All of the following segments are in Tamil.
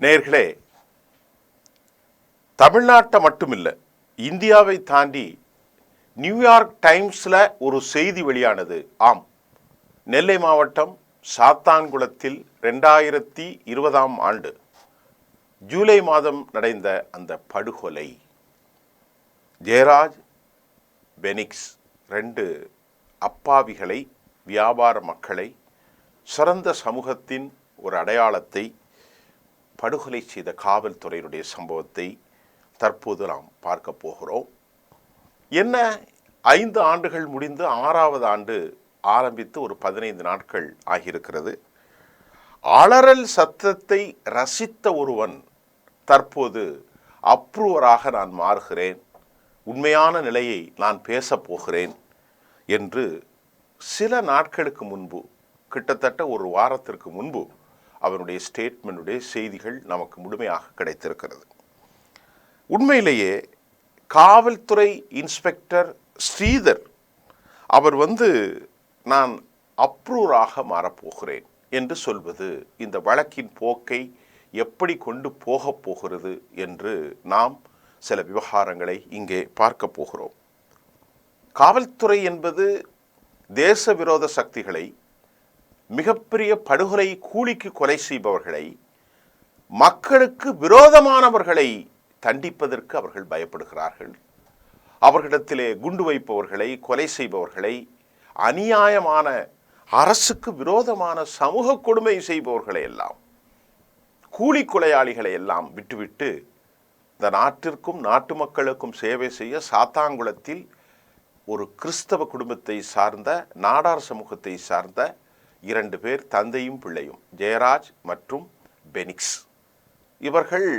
நேயர்களே, தமிழ்நாட்டை மட்டுமில்லை, இந்தியாவை தாண்டி நியூயார்க் டைம்ஸில் ஒரு செய்தி வெளியானது. ஆம், நெல்லை மாவட்டம் சாத்தான்குளத்தில் 2020ஆம் ஆண்டு ஜூலை மாதம் நடந்த அந்த படுகொலை, ஜெயராஜ், பெனிக்ஸ் 2 அப்பாவிகளை, வியாபார மக்களை, சிறந்த சமூகத்தின் ஒரு அடையாளத்தை படுகொலை செய்த காவல்துறையினுடைய சம்பவத்தை தற்போது நாம் பார்க்க போகிறோம். என்ன, 5 ஆண்டுகள் முடிந்து 6வது ஆண்டு ஆரம்பித்து ஒரு 15 நாட்கள் ஆகியிருக்கிறது. அலறல் சத்தத்தை ரசித்த ஒருவன் தற்போது அப்ரூவராக நான் மாறுகிறேன், உண்மையான நிலையை நான் பேசப் போகிறேன் என்று சில நாட்களுக்கு முன்பு, கிட்டத்தட்ட ஒரு வாரத்திற்கு முன்பு அவருடைய ஸ்டேட்மெண்ட்டுடைய செய்திகள் நமக்கு முழுமையாக கிடைத்திருக்கிறது. உண்மையிலேயே காவல்துறை இன்ஸ்பெக்டர் ஸ்ரீதர் அவர் நான் அப்ரூவராக மாறப்போகிறேன் என்று சொல்வது இந்த வழக்கின் போக்கை எப்படி கொண்டு போகப் போகிறது என்று நாம் சில விவகாரங்களை இங்கே பார்க்க போகிறோம். காவல்துறை என்பது தேச விரோத சக்திகளை, மிகப்பெரிய படுகொலை, கூலிக்கு கொலை செய்பவர்களை, மக்களுக்கு விரோதமானவர்களை தண்டிப்பதற்கு அவர்கள் பயப்படுகிறார்கள். அவர்களிடத்திலே குண்டு வைப்பவர்களை, கொலை செய்பவர்களை, அநியாயமான அரசுக்கு விரோதமான சமூக கொடுமை செய்பவர்களை எல்லாம், கூலி கொலையாளிகளை எல்லாம் விட்டுவிட்டு இந்த நாட்டிற்கும் நாட்டு மக்களுக்கும் சேவை செய்ய சாத்தான்குளத்தில் ஒரு கிறிஸ்தவ குடும்பத்தை சார்ந்த, நாடார் சமூகத்தை சார்ந்த 2 பேர், தந்தையும் பிள்ளையும், ஜெயராஜ் மற்றும் பெனிக்ஸ், இவர்கள்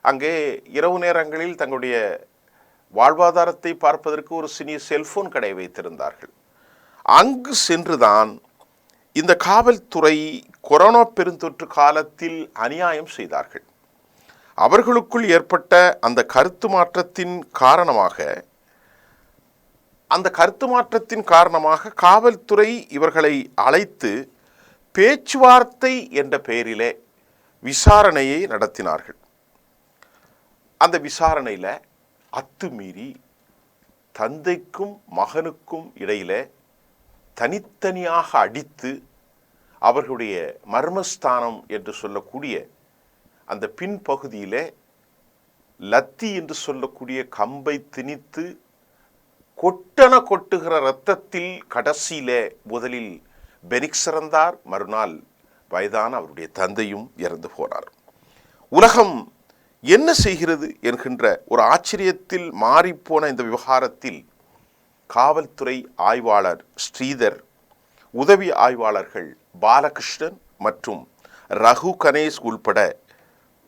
அங்கே இரவு நேரங்களில் தங்களுடைய வாழ்வாதாரத்தை பார்ப்பதற்கு ஒரு சிறிய செல்போன் கடை வைத்திருந்தார்கள். அங்கு சென்றுதான் இந்த காவல்துறை கொரோனா பெருந்தொற்று காலத்தில் அநியாயம் செய்தார்கள். அவர்களுக்குள் ஏற்பட்ட அந்த கருத்து மாற்றத்தின் காரணமாக காவல்துறை இவர்களை அழைத்து பேச்சுவார்த்தை என்ற பெயரிலே விசாரணையை நடத்தினார்கள். அந்த விசாரணையில் அத்துமீறி தந்தைக்கும் மகனுக்கும் இடையில தனித்தனியாக அடித்து, அவர்களுடைய மர்மஸ்தானம் என்று சொல்லக்கூடிய அந்த பின்பகுதியில் லத்தி என்று சொல்லக்கூடிய கம்பை திணித்து கொட்டுகிற இரத்தத்தில் கடைசியிலே முதலில் பெனிக்ஸ் இறந்தார், மறுநாள் வயதான அவருடைய தந்தையும் இறந்து போனார். உலகம் என்ன செய்கிறது என்கின்ற ஒரு ஆச்சரியத்தில் மாறிப்போன இந்த விவகாரத்தில் காவல்துறை ஆய்வாளர் ஸ்ரீதர், உதவி ஆய்வாளர்கள் பாலகிருஷ்ணன் மற்றும் ரகு கணேஷ் உள்பட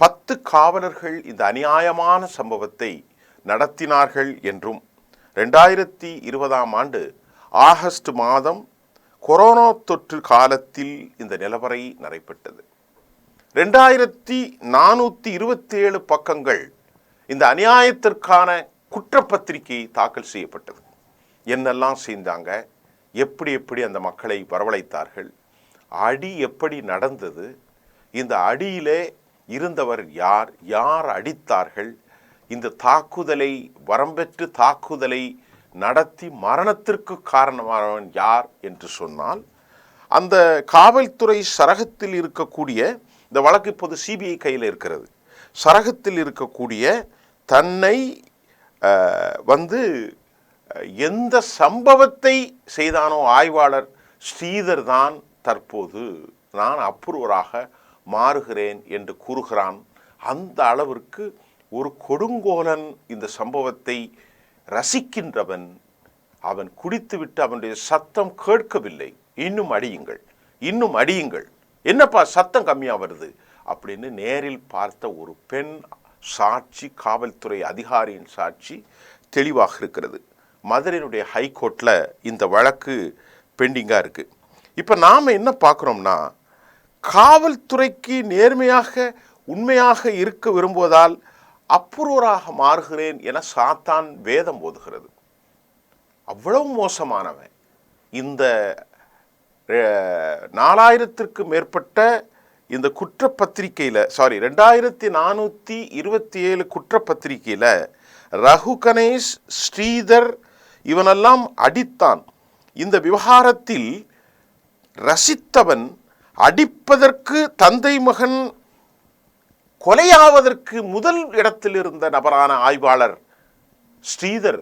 10 காவலர்கள் இந்த அநியாயமான சம்பவத்தை நடத்தினார்கள் என்றும், 2020ஆம் ஆண்டு ஆகஸ்ட் மாதம் கொரோனா தொற்று காலத்தில் இந்த நிலவரை நடைபெற்றது. 2427 பக்கங்கள் இந்த அநியாயத்திற்கான குற்றப்பத்திரிகை தாக்கல் செய்யப்பட்டது. என்னெல்லாம் செய்தாங்க, எப்படி அந்த மக்களை வரவழைத்தார்கள், அடி எப்படி நடந்தது, இந்த அடியிலே இருந்தவர் யார், யார் அடித்தார்கள், இந்த தாக்குதலை, வரம்பெற்று தாக்குதலை நடத்தி மரணத்திற்கு காரணமானவன் யார் என்று சொன்னால், அந்த காவல்துறை சரகத்தில் இருக்கக்கூடிய, இந்த வழக்கு இப்போது சிபிஐ கையில் இருக்கிறது, சரகத்தில் இருக்கக்கூடிய தன்னை எந்த சம்பவத்தை செய்தானோ ஆய்வாளர் ஸ்ரீதர் தான் தற்போது நான் அப்ரூவராக மாறுகிறேன் என்று கூறுகிறான். அந்த அளவிற்கு ஒரு கொடுங்கோலன் இந்த சம்பவத்தை ரசிக்கின்றவன். அவன் குடித்துவிட்டு அவனுடைய சத்தம் கேட்கவில்லை, இன்னும் அடியுங்கள், இன்னும் அடியுங்கள், என்னப்பா சத்தம் கம்மியாக வருது அப்படின்னு நேரில் பார்த்த ஒரு பெண் சாட்சி, காவல்துறை அதிகாரியின் சாட்சி தெளிவாக இருக்கிறது. மதுரையினுடைய ஹைகோர்ட்டில் இந்த வழக்கு பெண்டிங்காக இருக்குது. இப்போ நாம் என்ன பார்க்குறோம்னா, காவல்துறைக்கு நேர்மையாக உண்மையாக இருக்க விரும்புவதால் அப்ரூவராக மாறுகிறேன் என சாத்தான் வேதம் ஓதுகிறது. அவ்வளவு மோசமானவன். இந்த 4000க்கு மேற்பட்ட இந்த குற்றப்பத்திரிகையில் 2427 குற்றப்பத்திரிகையில் ரகு கணேஷ், ஸ்ரீதர் இவனெல்லாம் அடித்தான். இந்த விவகாரத்தில் ரசித்தவன் அடிப்பதற்கு தந்தை மகன் கொலையாவதற்கு முதல் இடத்தில் இருந்த நபரான ஆய்வாளர் ஸ்ரீதர்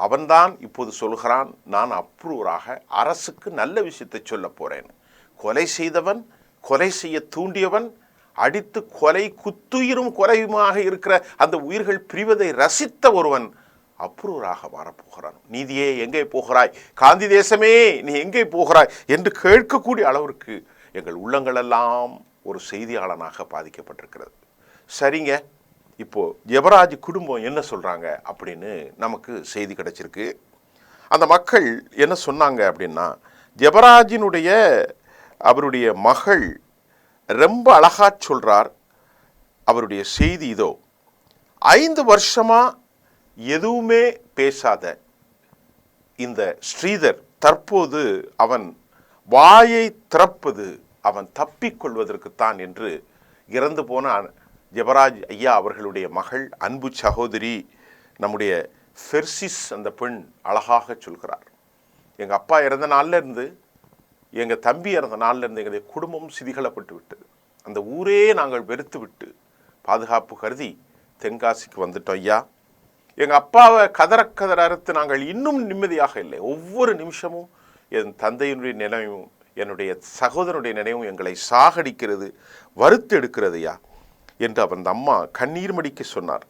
அவன்தான் இப்போது சொல்கிறான், நான் அப்ரூவராக அரசுக்கு நல்ல விஷயத்தை சொல்ல போறேன். கொலை செய்தவன், கொலை செய்ய தூண்டியவன், அடித்து கொலை குத்துயிரும் கொலையுமாக இருக்கிற அந்த உயிர்கள் பிரிவதை ரசித்த ஒருவன் அப்ரூவராக மாறப்போகிறான். நீதியே எங்கே போகிறாய், காந்தி தேசமே நீ எங்கே போகிறாய் என்று கேட்கக்கூடிய அளவிற்கு எங்கள் உள்ளங்களெல்லாம் ஒரு செய்தியாளனாக பாதிக்கப்பட்டிருக்கிறது. சரிங்க, இப்போ ஜெபராஜ் குடும்பம் என்ன சொல்றாங்க அப்படின்னு நமக்கு செய்தி கிடைச்சிருக்கு. அந்த மக்கள் என்ன சொன்னாங்க அப்படின்னா, ஜெபராஜினுடைய அவருடைய மகள் ரொம்ப அழகா சொல்றார். அவருடைய செய்தி இதோ: 5 வருஷமா எதுவுமே பேசாத இந்த ஸ்ரீதர் தற்போது அவன் வாயை திறப்பது அவன் தப்பிக்கொள்வதற்குத்தான் என்று இறந்து போன ஜெபராஜ் ஐயா அவர்களுடைய மகள், அன்பு சகோதரி நம்முடைய ஃபெர்சிஸ் அந்த பெண் அழகாக சொல்கிறார். எங்கள் அப்பா இறந்த நாள்ல இருந்து, எங்கள் தம்பி இறந்த நாள்ல இருந்து எங்களுடைய குடும்பம் சிதிகளப்பட்டு விட்டது. அந்த ஊரே நாங்கள் வெறுத்து விட்டு பாதுகாப்பு கருதி தென்காசிக்கு வந்துட்டோம் ஐயா. எங்கள் அப்பாவை கதற அறுத்து நாங்கள் இன்னும் நிம்மதியாக இல்லை. ஒவ்வொரு நிமிஷமும் என் தந்தையினுடைய நினைவும் என்னுடைய சகோதரனுடைய நினைவும் எங்களை சாகடிக்கிறது, வறுத்து எடுக்கிறது ஐயா என்று அவன் அம்மா கண்ணீர் மடிக்க சொன்னார்.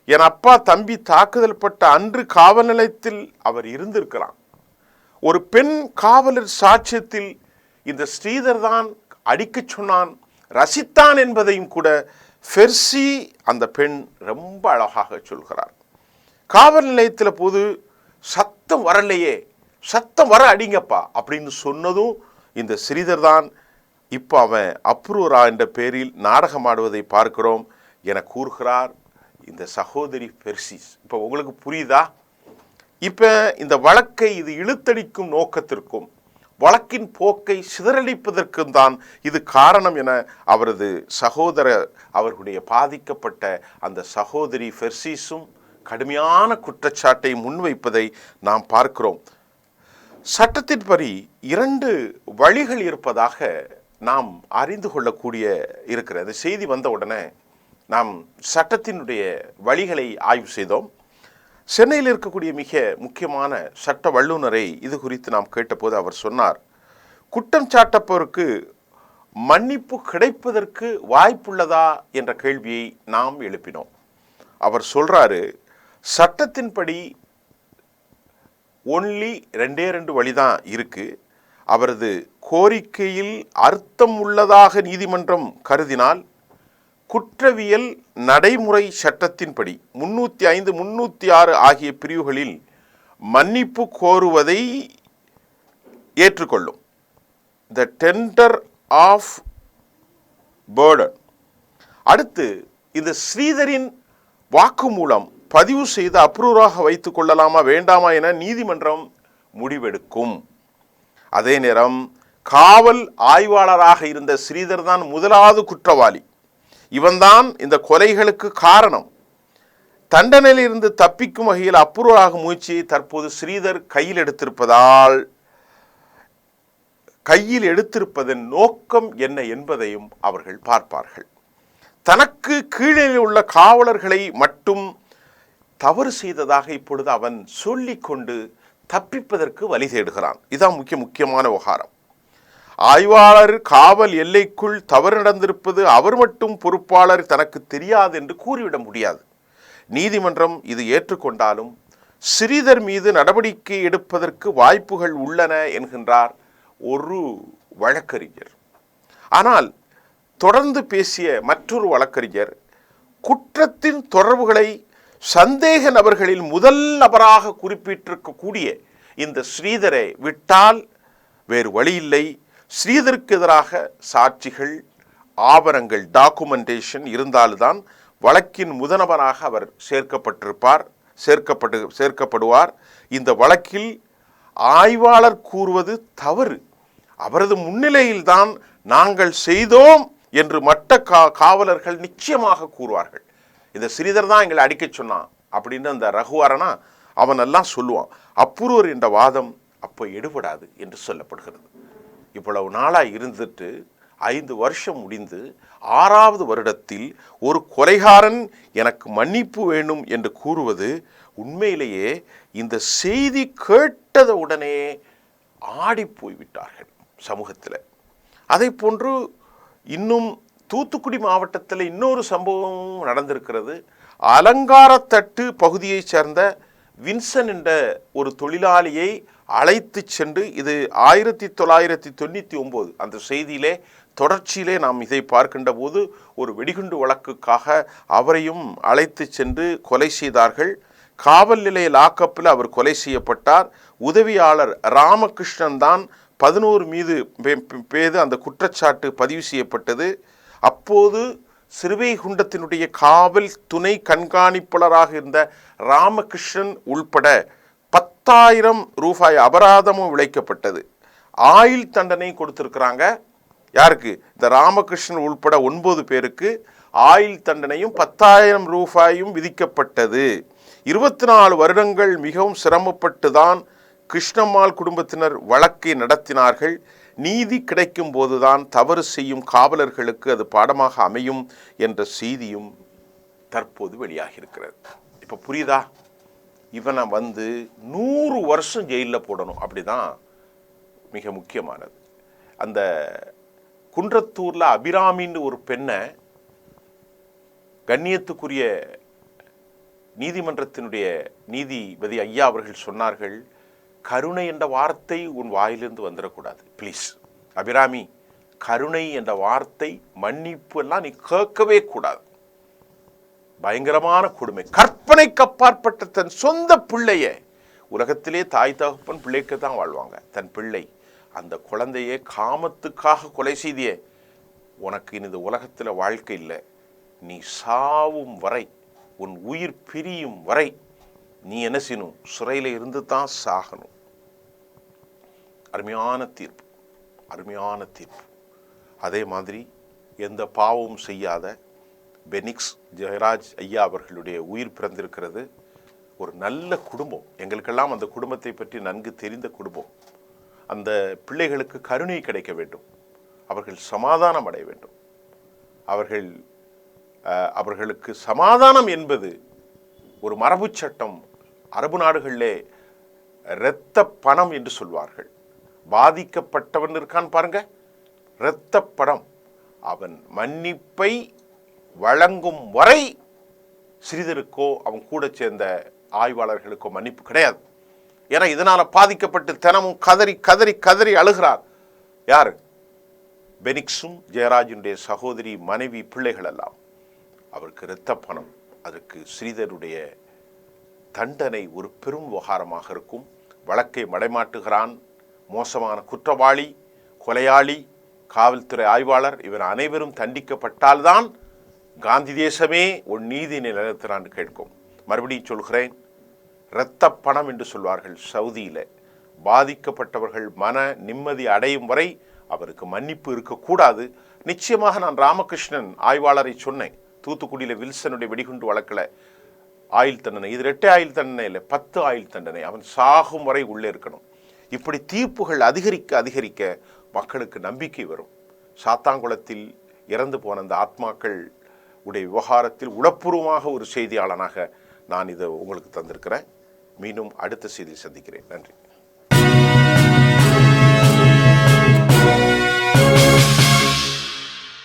என் அப்பா தம்பி தாக்குதல் பட்ட அன்று காவல் நிலையத்தில் அவர் இருந்திருக்கிறான். ஒரு பெண் காவலர் சாட்சியத்தில் இந்த ஸ்ரீதர் தான் அடிக்க சொன்னான், ரசித்தான் என்பதையும் கூட ஃபெர்சி அந்த பெண் ரொம்ப அழகாக சொல்கிறார். காவல் நிலையத்தில் போது சத்தம் வரலையே, சத்தம் வர அடிங்கப்பா அப்படின்னு சொன்னதும் இந்த ஸ்ரீதர் தான். இப்போ அவன் அப்ரூவரா என்ற பேரில் நாடகம் ஆடுவதை பார்க்கிறோம் என கூறுகிறார் இந்த சகோதரி ஃபெர்சிஸ். இப்போ உங்களுக்கு புரியுதா? இப்போ இந்த வழக்கை இது இழுத்தடிக்கும் நோக்கத்திற்கும் வழக்கின் போக்கை சிதறடிப்பதற்கும் தான் இது காரணம் என அவரது சகோதரர், அவர்களுடைய பாதிக்கப்பட்ட அந்த சகோதரி ஃபெர்சிஸும் கடுமையான குற்றச்சாட்டை முன்வைப்பதை நாம் பார்க்கிறோம். சட்டத்தின்படி 2 வழிகள் இருப்பதாக நாம் அறிந்து கொள்ளக்கூடிய இருக்கிறது. செய்தி வந்த உடனே நாம் சட்டத்தினுடைய வழிகளை ஆய்வு செய்தோம். சென்னையில் இருக்கக்கூடிய மிக முக்கியமான சட்ட வல்லுநரை இது குறித்து நாம் கேட்டபோது அவர் சொன்னார், குற்றம் சாட்டப்போருக்கு மன்னிப்பு கிடைப்பதற்கு வாய்ப்புள்ளதா என்ற கேள்வியை நாம் எழுப்பினோம். அவர் சொல்றாரு, சட்டத்தின்படி ஒன்லி 2 வழிதான் இருக்கு. அவரது கோரிக்கையில் அர்த்தம் உள்ளதாக நீதிமன்றம் கருதினால் குற்றவியல் நடைமுறை சட்டத்தின்படி 305, 306 ஆகிய பிரிவுகளில் மன்னிப்பு கோருவதை ஏற்றுக்கொள்ளும். The tender of burden. அடுத்து இந்த ஸ்ரீதரின் வாக்குமூலம் பதிவு செய்து அப்ரூவராக வைத்துக் கொள்ளலாமா வேண்டாமா என நீதிமன்றம் முடிவெடுக்கும். அதே நேரம் காவல் ஆய்வாளராக இருந்த ஸ்ரீதர் தான் முதலாவது குற்றவாளி. இவன்தான் இந்த கொலைகளுக்கு காரணம். தண்டனையில் இருந்து தப்பிக்கும் வகையில் அப்ரூவராக முயற்சியை தற்போது ஸ்ரீதர் கையில் எடுத்திருப்பதன் நோக்கம் என்ன என்பதையும் அவர்கள் பார்ப்பார்கள். தனக்கு கீழே உள்ள காவலர்களை மட்டும் தவறு செய்ததாக இப்பொழுது அவன் சொல்லிக்கொண்டு தப்பிப்பதற்கு வழி தேடுகிறான். இதுதான் முக்கியமான விவகாரம். ஆய்வாளர் காவல் எல்லைக்குள் தவறு நடந்திருப்பது அவர் மட்டும் பொறுப்பாளர், தனக்கு தெரியாது என்று கூறிவிட முடியாது. நீதிமன்றம் இது ஏற்றுக்கொண்டாலும் ஸ்ரீதர் மீது நடவடிக்கை எடுப்பதற்கு வாய்ப்புகள் உள்ளன என்கின்றார் ஒரு வழக்கறிஞர். ஆனால் தொடர்ந்து பேசிய மற்றொரு வழக்கறிஞர், குற்றத்தின் தொடர்புகளை சந்தேக நபர்களில் முதல் நபராக குறிப்பிட்டிருக்கக்கூடிய இந்த ஸ்ரீதரை விட்டால் வேறு வழியில்லை. ஸ்ரீதருக்கு எதிராக சாட்சிகள், ஆவணங்கள், டாக்குமெண்டேஷன் இருந்தால்தான் வழக்கின் முதனவராக அவர் சேர்க்கப்படுவார். இந்த வழக்கில் ஆய்வாளர் கூறுவது தவறு. அவரது முன்னிலையில்தான் நாங்கள் செய்தோம் என்று மற்ற காவலர்கள் நிச்சயமாக கூறுவார்கள். இந்த ஸ்ரீதர் தான் எங்களை அடிக்க சொன்னான் அப்படின்னு அந்த ரகுவரனா அவன் எல்லாம் சொல்லுவான். அப்ரூவர் என்ற வாதம் அப்போ எடுபடாது என்று சொல்லப்படுகிறது. இவ்வளவு நாளாக இருந்துட்டு 5 வருஷம் முடிந்து 6வது வருடத்தில் ஒரு கொலைகாரன் எனக்கு மன்னிப்பு வேண்டும் என்று கூறுவது உண்மையிலேயே இந்த செய்தி கேட்டத உடனே ஆடி போய்விட்டார்கள் சமூகத்தில். அதை போன்று இன்னும் தூத்துக்குடி மாவட்டத்தில் இன்னொரு சம்பவம் நடந்திருக்கிறது. அலங்காரத்தட்டு பகுதியைச் சேர்ந்த வின்சன் என்ற ஒரு தொழிலாளியை அழைத்து சென்று, இது 1999 அந்த செய்தியிலே தொடர்ச்சியிலே நாம் இதை பார்க்கின்ற போது ஒரு வெடிகுண்டு வழக்குக்காக அவரையும் அழைத்து சென்று கொலை செய்தார்கள். காவல் நிலைய லாக்கப்பில் அவர் கொலை செய்யப்பட்டார். உதவியாளர் ராமகிருஷ்ணன் தான் 11 மீது அந்த குற்றச்சாட்டு பதிவு செய்யப்பட்டது. அப்போது சிறுவைகுண்டத்தினுடைய காவல் துணை கண்காணிப்பாளராக இருந்த ராமகிருஷ்ணன் உள்பட 10,000 ரூபாய் அபராதமும் விளைக்கப்பட்டது. ஆயுள் தண்டனை கொடுத்திருக்கிறாங்க. யாருக்கு? இந்த ராமகிருஷ்ணன் உள்பட 9 பேருக்கு ஆயுள் தண்டனையும் 10,000 ரூபாயும் விதிக்கப்பட்டது. 24 வருடங்கள் மிகவும் சிரமப்பட்டு தான் கிருஷ்ணம்மாள் குடும்பத்தினர் வழக்கை நடத்தினார்கள். நீதி கிடைக்கும் போதுதான் தவறு செய்யும் காவலர்களுக்கு அது பாடமாக அமையும் என்ற செய்தியும் தற்போது வெளியாகி இருக்கிறது. இப்போ புரியுதா? இவனை 100 வருஷம் ஜெயிலில் போடணும், அப்படிதான் மிக முக்கியமானது. அந்த குன்றத்தூரில் அபிராமின்னு ஒரு பெண்ணை கண்ணியத்துக்குரிய நீதிமன்றத்தினுடைய நீதிபதி ஐயா அவர்கள் சொன்னார்கள், கருணை என்ற வார்த்தை உன் வாயிலிருந்து வந்துடக்கூடாது ப்ளீஸ். அபிராமி, கருணை என்ற வார்த்தை, மன்னிப்பு எல்லாம் நீ கேட்கவே கூடாது. பயங்கரமான கொடுமை. கற்பனைக்கு அப்பாற்பட்ட தன் சொந்த பிள்ளைய, உலகத்திலே தாய் தகப்பன் பிள்ளைக்கு தான் வாழ்வாங்க. தன் பிள்ளை, அந்த குழந்தையே காமத்துக்காக கொலை செய்தியே, உனக்கு இந்த உலகத்தில் வாழ்க்கை இல்லை. நீ சாவும் வரை, உன் உயிர் பிரியும் வரை நீ என்ன செய்யணும்? சிறையில் இருந்து தான் சாகணும். அருமையான தீர்ப்பு, அருமையான தீர்ப்பு. அதே மாதிரி எந்த பாவமும் செய்யாத பெனிக்ஸ் ஜெயராஜ் ஐயா அவர்களுடைய உயிர் பிறந்திருக்கிறது. ஒரு நல்ல குடும்பம். எங்களுக்கெல்லாம் அந்த குடும்பத்தை பற்றி நன்கு தெரிந்த குடும்பம். அந்த பிள்ளைகளுக்கு கருணை கிடைக்க வேண்டும். அவர்கள் சமாதானம் அடைய வேண்டும். அவர்களுக்கு சமாதானம் என்பது ஒரு மரபு சட்டம். அரபு நாடுகளிலே இரத்த பணம் என்று சொல்வார்கள். பாதிக்கப்பட்டவன் இருக்கான் பாருங்க, இரத்த பணம். அவன் மன்னிப்பை வழங்கும் வரை ஸ்ரீதருக்கோ அவன் கூட சேர்ந்த ஆய்வாளர்களுக்கோ மன்னிப்பு கிடையாது. ஏன்னா இதனால பாதிக்கப்பட்டு தினமும் கதறி கதறி கதறி அழுகிறார். யாரு? பெனிக்ஸும் ஜெயராஜனுடைய சகோதரி, மனைவி, பிள்ளைகள் எல்லாம். அவருக்கு இரத்த பணம். அதற்கு ஸ்ரீதருடைய தண்டனை ஒரு பெரும் விவகாரமாக இருக்கும். வழக்கை மடைமாட்டுகிறான். மோசமான குற்றவாளி, கொலையாளி, காவல்துறை ஆய்வாளர், இவர் அனைவரும் தண்டிக்கப்பட்டால்தான் காந்தி தேசமே ஒரு நீதி நிலைநிறுத்தினான் கேட்கும். மறுபடியும் சொல்கிறேன், இரத்த பணம் என்று சொல்வார்கள் சவுதியில். பாதிக்கப்பட்டவர்கள் மன நிம்மதி அடையும் வரை அவருக்கு மன்னிப்பு இருக்கக்கூடாது. நிச்சயமாக நான் ராமகிருஷ்ணன் ஆய்வாளரை சொன்னேன். தூத்துக்குடியில் வில்சனுடைய வெடிகுண்டு வழக்கில் ஆயுள் தண்டனை, இது 2 ஆயுள் தண்டனை இல்லை, 10 ஆயுள் தண்டனை. அவன் சாகும் வரை உள்ளே இருக்கணும். இப்படி தீர்ப்புகள் அதிகரிக்க அதிகரிக்க மக்களுக்கு நம்பிக்கை வரும். சாத்தாங்குளத்தில் இறந்து போன அந்த ஆத்மாக்கள் உடைய விவகாரத்தில் உளப்பூர்வமாக ஒரு செய்தியாளனாக நான் இதை உங்களுக்கு தந்திருக்கிறேன். மீண்டும் அடுத்த செய்தியில் சந்திக்கிறேன். நன்றி.